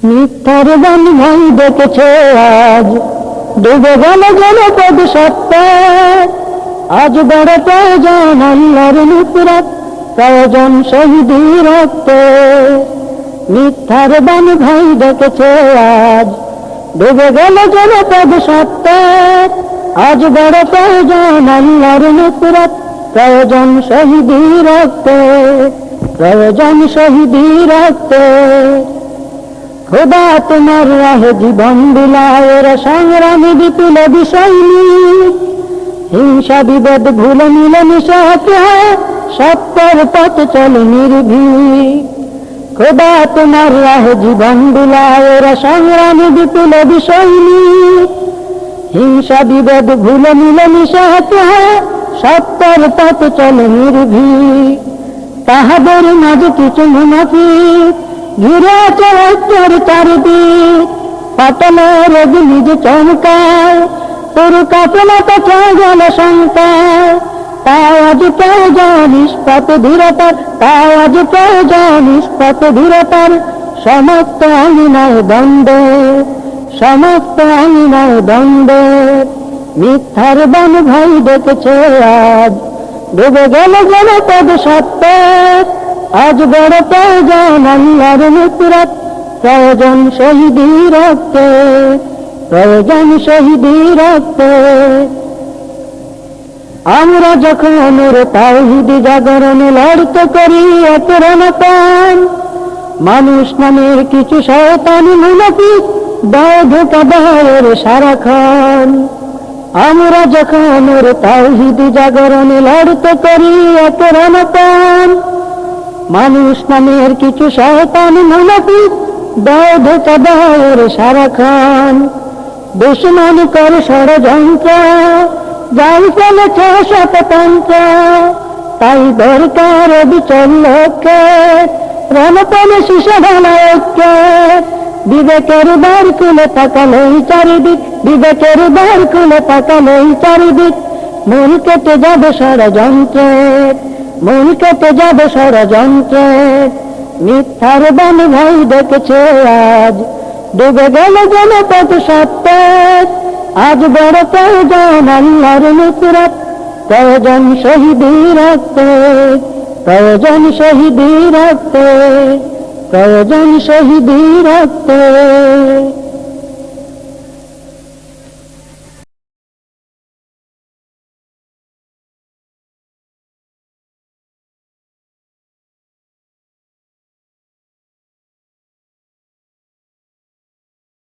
মিথ্যার বান ভাই দেখেছে আজ ডুবে গেল জনপদ সত্তা। আজ বড় প্রয়োজন আল্লাহর নুসরাত, প্রয়োজন শহীদি রক্ত। মিথ্যার বান ভাই দেখেছে আজ ডুবে গেল জনপদ সত্তা। আজ বড় প্রয়োজন আল্লাহর নুসরাত, প্রয়োজন শহীদি রক্ত, প্রয়োজন শহীদি রক্ত। খোদা তোমার রাহে জীবন বিলায়ের সংগ্রামী বিপ্লবী সৈনিক। হিংসা বিভেদ ভুলে মিলেমিশে সত্যের পথ চলে নির্ভীক। খোদা তোমার রাহে জীবন বিলায়ের সংগ্রামী বিপ্লবী সৈনিক। হিংসা বিভেদ ভুলে মিলেমিশে সত্যের পথ চলে নির্ভীক। তাহাদের মাঝে কিছু মুনাফিক ঘিরে আছে ঐক্যের চারিদিক। পাটলের নিজ চমকায় পুরো কাফেলাতে খেয়ে গেল শঙ্কায়। তাই আজ প্রয়োজন ইস্পাত ধীরতার, তাই আজ প্রয়োজন ইস্পাত ধীরতার। সমস্ত আঙিনায় দ্বন্দ্ব, সমস্ত আঙিনায় দ্বন্দ্ব। মিথ্যার বান ভাই দেখেছে আজ ডুবে গেল জনপদ সত্তা। আজ বড় প্রয়োজন আল্লাহর নুসরাত, প্রয়োজন শহীদি রক্ত, প্রয়োজন শহীদি রক্ত। আমরা যখন তাওহীদ জাগরণ লড়তে করি একরণতান, মানুষ নামের কিছু শয়তান মুনাফিক দেয় ধোঁকা দেয় সারাক্ষণ। আমরা যখন তাওহীদ জাগরণ লড়তে করি একরণতান, মানুষ নামের কিছু শয়তান মুনাফিক দেয় ধোঁকা দেয় সারাক্ষণ। দুশ্মন কর ষড়যন্ত্র যাই চলেছে শততন্ত্র। তাই দরকার বিচল লক্ষ্যে রণপণে শিশু ঢালা ঐক্য। বিবেকের দ্বার খুলে তাকালেই চারিদিক, বিবেকের দ্বার খুলে তাকালেই চারিদিক। মন কেটে যাবে ষড়যন্ত্রের, মন কেটে যাবে ষড়যন্ত্রের। মিথ্যার বান ভাই দেখেছে আজ ডুবে গেল জনপদ সত্তা। আজ বড় প্রয়োজন আল্লাহর নুসরাত, প্রয়োজন শহীদি রক্ত, প্রয়োজন শহীদি রক্ত, প্রয়োজন শহীদি রক্ত।